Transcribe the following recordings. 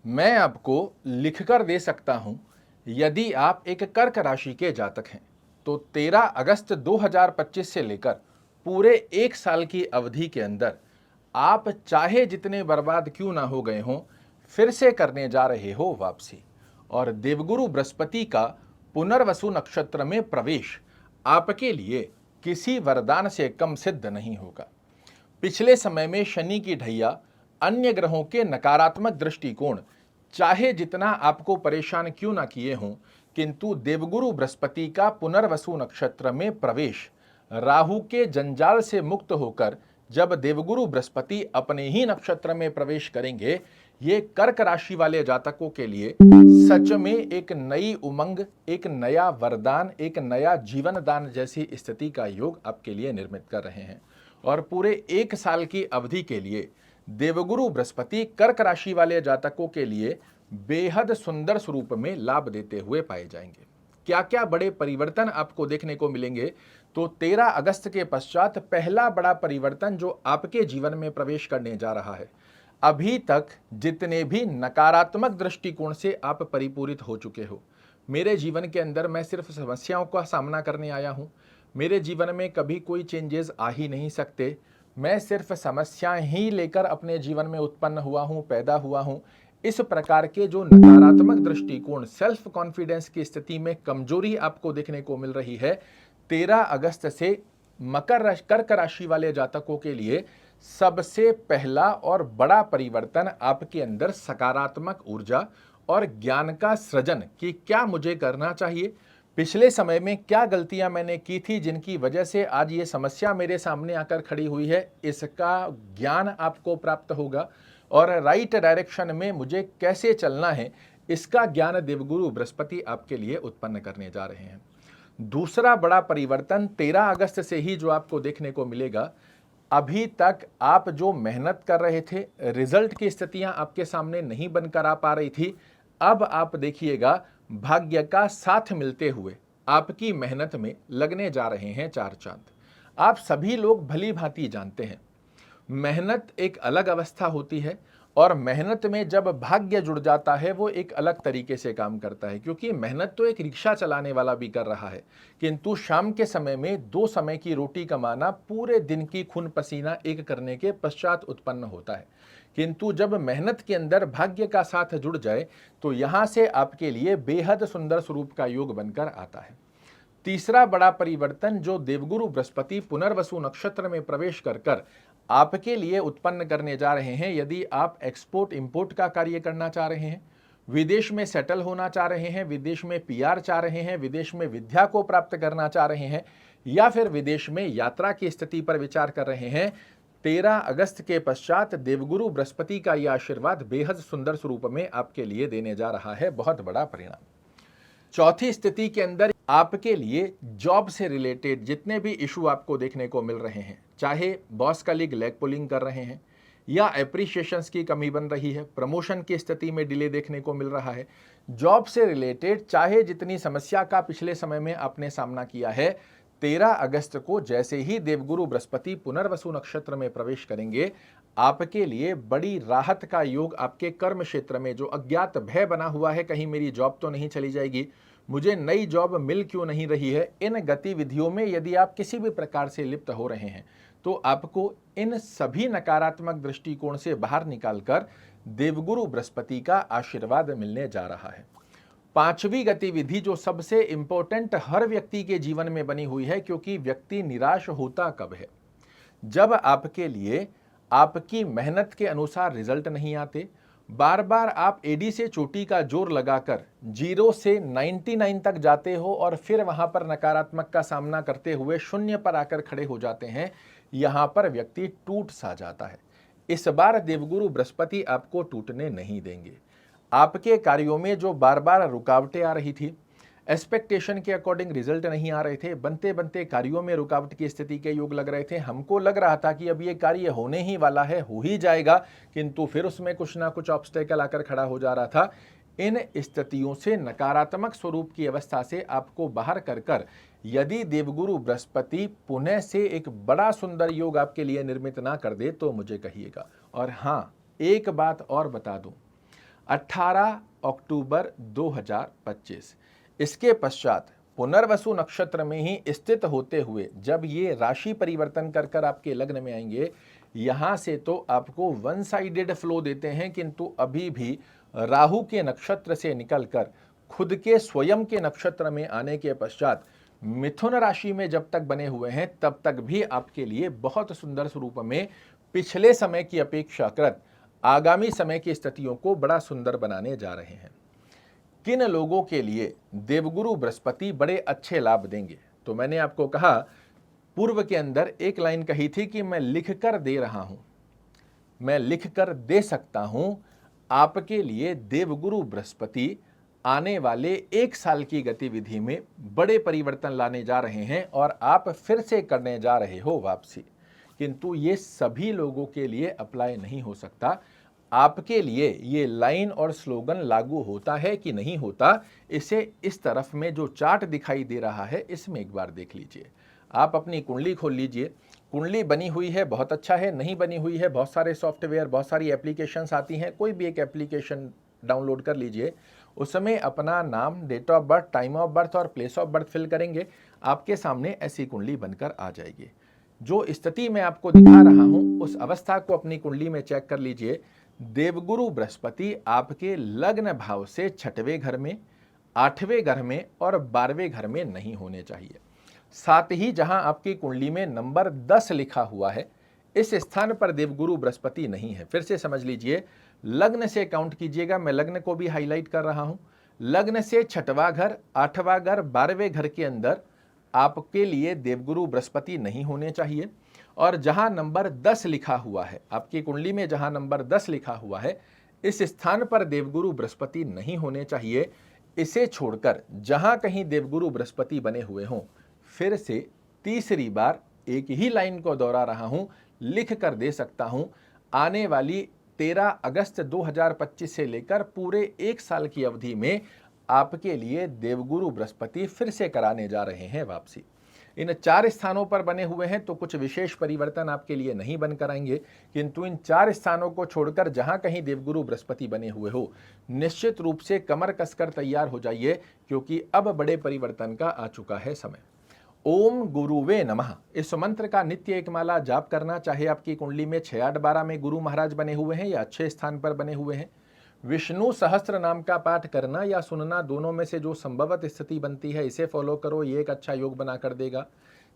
मैं आपको लिखकर दे सकता हूं, यदि आप एक कर्क राशि के जातक हैं तो 13 अगस्त 2025 से लेकर पूरे एक साल की अवधि के अंदर आप चाहे जितने बर्बाद क्यों ना हो गए हों, फिर से करने जा रहे हो वापसी। और देवगुरु बृहस्पति का पुनर्वसु नक्षत्र में प्रवेश आपके लिए किसी वरदान से कम सिद्ध नहीं होगा। पिछले समय में शनि की ढैया, अन्य ग्रहों के नकारात्मक दृष्टिकोण चाहे जितना आपको परेशान क्यों ना किए हों, किंतु देवगुरु बृहस्पति का पुनर्वसु नक्षत्र में प्रवेश राहु के जंजाल से मुक्त होकर जब देवगुरु बृहस्पति अपने ही नक्षत्र में प्रवेश करेंगे, ये कर्क राशि वाले जातकों के लिए सच में एक नई उमंग, एक नया वरदान, एक नया जीवन दान जैसी स्थिति का योग आपके लिए निर्मित कर रहे हैं। और पूरे एक साल की अवधि के लिए देवगुरु बृहस्पति कर्क राशि वाले जातकों के लिए बेहद सुंदर स्वरूप में लाभ देते हुए पाए जाएंगे। क्या क्या बड़े परिवर्तन आपको देखने को मिलेंगे? तो 13 अगस्त के पश्चात पहला बड़ा परिवर्तन जो आपके जीवन में प्रवेश करने जा रहा है, अभी तक जितने भी नकारात्मक दृष्टिकोण से आप परिपूरित हो चुके हो, मेरे जीवन के अंदर मैं सिर्फ समस्याओं का सामना करने आया हूं, मेरे जीवन में कभी कोई चेंजेस आ ही नहीं सकते, मैं सिर्फ समस्याएं ही लेकर अपने जीवन में उत्पन्न हुआ हूं, पैदा हुआ हूं, इस प्रकार के जो नकारात्मक दृष्टिकोण, सेल्फ कॉन्फिडेंस की स्थिति में कमजोरी आपको देखने को मिल रही है, 13 अगस्त से कर्क राशि वाले जातकों के लिए सबसे पहला और बड़ा परिवर्तन आपके अंदर सकारात्मक ऊर्जा और ज्ञान का सृजन कि क्या मुझे करना चाहिए, पिछले समय में क्या गलतियां मैंने की थी जिनकी वजह से आज ये समस्या मेरे सामने आकर खड़ी हुई है, इसका ज्ञान आपको प्राप्त होगा। और राइट डायरेक्शन में मुझे कैसे चलना है, इसका ज्ञान देवगुरु बृहस्पति आपके लिए उत्पन्न करने जा रहे हैं। दूसरा बड़ा परिवर्तन 13 अगस्त से ही जो आपको देखने को मिलेगा, अभी तक आप जो मेहनत कर रहे थे, रिजल्ट की स्थितियां आपके सामने नहीं बनकर आ पा रही थी, अब आप देखिएगा भाग्य का साथ मिलते हुए आपकी मेहनत में लगने जा रहे हैं चार चांद। आप सभी लोग भली भांति जानते हैं, मेहनत एक अलग अवस्था होती है और मेहनत में जब भाग्य जुड़ जाता है वो एक अलग तरीके से काम करता है, क्योंकि मेहनत तो एक रिक्शा चलाने वाला भी कर रहा है, किंतु शाम के समय में 2 समय की रोटी कमाना पूरे दिन की खून पसीना एक करने के पश्चात उत्पन्न होता है। किंतु जब मेहनत के अंदर भाग्य का साथ जुड़ जाए तो यहां से आपके लिए बेहद सुंदर स्वरूप का योग बनकर आता है। तीसरा बड़ा परिवर्तन जो देवगुरु बृहस्पति पुनर्वसु नक्षत्र में प्रवेश कर आपके लिए उत्पन्न करने जा रहे हैं, यदि आप एक्सपोर्ट इंपोर्ट का कार्य करना चाह रहे हैं, विदेश में सेटल होना चाह रहे हैं, विदेश में पीआर चाह रहे हैं, विदेश में विद्या को प्राप्त करना चाह रहे हैं, या फिर विदेश में यात्रा की स्थिति पर विचार कर रहे हैं, 13 अगस्त के पश्चात देवगुरु बृहस्पति का यह आशीर्वाद बेहद सुंदर स्वरूप में आपके लिए देने जा रहा है। बहुत बड़ा परिणाम। चौथी स्थिति के अंदर आपके लिए जॉब से रिलेटेड जितने भी इशू आपको देखने को मिल रहे हैं, चाहे बॉस कलीग लेग पुलिंग कर रहे हैं या एप्रिशिएशंस की कमी बन रही है, प्रमोशन की स्थिति में डिले देखने को मिल रहा है, जॉब से रिलेटेड चाहे जितनी समस्या का पिछले समय में आपने सामना किया है, 13 अगस्त को जैसे ही देवगुरु बृहस्पति पुनर्वसु नक्षत्र में प्रवेश करेंगे, आपके लिए बड़ी राहत का योग आपके कर्म क्षेत्र में जो अज्ञात भय बना हुआ है, कहीं मेरी जॉब तो नहीं चली जाएगी, मुझे नई जॉब मिल क्यों नहीं रही है, इन गतिविधियों में यदि आप किसी भी प्रकार से लिप्त हो रहे हैं तो आपको इन सभी नकारात्मक दृष्टिकोण से बाहर निकालकर देवगुरु बृहस्पति का आशीर्वाद मिलने जा रहा है। पांचवी गतिविधि जो सबसे इंपॉर्टेंट हर व्यक्ति के जीवन में बनी हुई है, क्योंकि व्यक्ति निराश होता कब है, जब आपके लिए आपकी मेहनत के अनुसार रिजल्ट नहीं आते, बार बार आप एडी से चोटी का जोर लगाकर 0 से 99 तक जाते हो और फिर वहां पर नकारात्मक का सामना करते हुए शून्य पर आकर खड़े हो जाते हैं, यहां पर व्यक्ति टूट सा जाता है। इस बार देवगुरु बृहस्पति आपको टूटने नहीं देंगे। आपके कार्यों में जो बार बार रुकावटें आ रही थी, एक्सपेक्टेशन के अकॉर्डिंग रिजल्ट नहीं आ रहे थे, बनते बनते कार्यों में रुकावट की स्थिति के योग लग रहे थे, हमको लग रहा था कि अब ये कार्य होने ही वाला है, हो ही जाएगा, किंतु फिर उसमें कुछ ना कुछ ऑब्स्टेकल आकर खड़ा हो जा रहा था। इन स्थितियों से, नकारात्मक स्वरूप की अवस्था से आपको बाहर कर यदि देवगुरु बृहस्पति पुनः से एक बड़ा सुंदर योग आपके लिए निर्मित ना कर दे तो मुझे कहिएगा। और हाँ, एक बात और बता दूं, 18 अक्टूबर 2025। इसके पश्चात पुनर्वसु नक्षत्र में ही स्थित होते हुए जब ये राशि परिवर्तन कर कर आपके लग्न में आएंगे, यहाँ से तो आपको वन साइडेड फ्लो देते हैं, किंतु अभी भी राहु के नक्षत्र से निकलकर खुद के स्वयं के नक्षत्र में आने के पश्चात मिथुन राशि में जब तक बने हुए हैं तब तक भी आपके लिए बहुत सुंदर स्वरूप में पिछले समय की अपेक्षाकृत आगामी समय की स्थितियों को बड़ा सुंदर बनाने जा रहे हैं। किन लोगों के लिए देवगुरु बृहस्पति बड़े अच्छे लाभ देंगे? तो मैंने आपको कहा पूर्व के अंदर एक लाइन कही थी कि मैं लिख कर दे रहा हूं, मैं लिख कर दे सकता हूं। आपके लिए देवगुरु बृहस्पति आने वाले एक साल की गतिविधि में बड़े परिवर्तन लाने जा रहे हैं और आप फिर से करने जा रहे हो वापसी। किंतु ये सभी लोगों के लिए अप्लाई नहीं हो सकता। आपके लिए ये लाइन और स्लोगन लागू होता है कि नहीं होता, इसे इस तरफ में जो चार्ट दिखाई दे रहा है इसमें एक बार देख लीजिए। आप अपनी कुंडली खोल लीजिए, कुंडली बनी हुई है बहुत अच्छा है, नहीं बनी हुई है बहुत सारे सॉफ्टवेयर बहुत सारी एप्लीकेशंस आती हैं, कोई भी एक एप्लीकेशन डाउनलोड कर लीजिए। उस समय अपना नाम, date of birth, time of birth और प्लेस ऑफ बर्थ फिल करेंगे, आपके सामने ऐसी कुंडली बनकर आ जाएगी। जो स्थिति मैं आपको दिखा रहा हूं उस अवस्था को अपनी कुंडली में चेक कर लीजिए। देवगुरु बृहस्पति आपके लग्न भाव से 6वें घर में, 8वें घर में और 12वें घर में नहीं होने चाहिए। साथ ही जहां आपकी कुंडली में नंबर 10 लिखा हुआ है इस स्थान पर देवगुरु बृहस्पति नहीं है। फिर से समझ लीजिए, लग्न से काउंट कीजिएगा, मैं लग्न को भी हाईलाइट कर रहा हूं। लग्न से 6वां घर, 8वां घर, 12वें घर के अंदर आपके लिए देवगुरु बृहस्पति नहीं होने चाहिए। और जहां नंबर 10 लिखा हुआ है, आपकी कुंडली में जहां नंबर 10 लिखा हुआ है इस स्थान पर देवगुरु बृहस्पति नहीं होने चाहिए। इसे छोड़कर जहां कहीं देवगुरु बृहस्पति बने हुए हों, फिर से तीसरी बार एक ही लाइन को दोहरा रहा हूं, लिख कर दे सकता हूं। आने वाली 13 अगस्त 2025 से लेकर पूरे एक साल की अवधि में आपके लिए देवगुरु बृहस्पति फिर से कराने जा रहे हैं वापसी। इन 4 स्थानों पर बने हुए हैं तो कुछ विशेष परिवर्तन आपके लिए नहीं बनकर आएंगे, किंतु इन 4 स्थानों को छोड़कर जहां कहीं देवगुरु बृहस्पति बने हुए हो, निश्चित रूप से कमर कसकर तैयार हो जाइए, क्योंकि अब बड़े परिवर्तन का आ चुका है समय। ओम गुरुवे नमः इस मंत्र का नित्य एक माला जाप करना, चाहे आपकी कुंडली में 6, 8, 12 में गुरु महाराज बने हुए हैं या अच्छे स्थान पर बने हुए हैं। विष्णु सहस्त्र नाम का पाठ करना या सुनना, दोनों में से जो संभवत स्थिति बनती है इसे फॉलो करो, ये एक अच्छा योग बना कर देगा।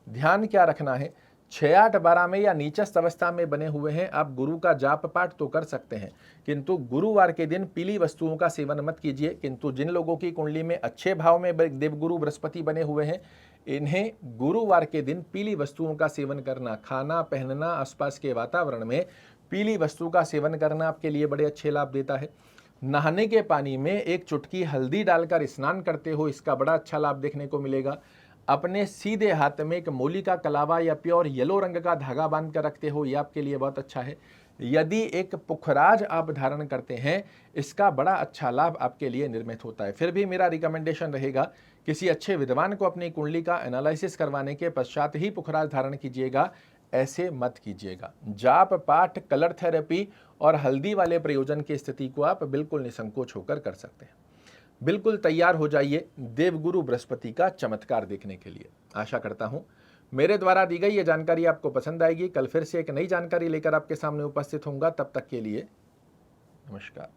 ध्यान क्या रखना है, 6, 8, 12 में या नीचस्थ अवस्था में बने हुए हैं, आप गुरु का जाप पाठ तो कर सकते हैं, किंतु गुरुवार के दिन पीली वस्तुओं का सेवन मत कीजिए। किंतु जिन लोगों की कुंडली में अच्छे भाव में देवगुरु बृहस्पति बने हुए हैं, इन्हें गुरुवार के दिन पीली वस्तुओं का सेवन करना, खाना पहनना, आसपास के वातावरण में पीली वस्तु का सेवन करना आपके लिए बड़े अच्छे लाभ देता है। नहाने के पानी में एक चुटकी हल्दी डालकर स्नान करते हो, इसका बड़ा अच्छा लाभ देखने को मिलेगा। अपने सीधे हाथ में एक मूली का कलावा या प्योर येलो रंग का धागा बांध कर रखते हो, यह आपके लिए बहुत अच्छा है। यदि एक पुखराज आप धारण करते हैं, इसका बड़ा अच्छा लाभ आपके लिए निर्मित होता है। फिर भी मेरा रिकमेंडेशन रहेगा, किसी अच्छे विद्वान को अपनी कुंडली का एनालिसिस करवाने के पश्चात ही पुखराज धारण कीजिएगा, ऐसे मत कीजिएगा। जाप पाठ, कलर थेरेपी और हल्दी वाले प्रयोजन की स्थिति को आप बिल्कुल निसंकोच होकर कर सकते हैं। बिल्कुल तैयार हो जाइए देवगुरु बृहस्पति का चमत्कार देखने के लिए। आशा करता हूं मेरे द्वारा दी गई ये जानकारी आपको पसंद आएगी। कल फिर से एक नई जानकारी लेकर आपके सामने उपस्थित होऊंगा। तब तक के लिए नमस्कार।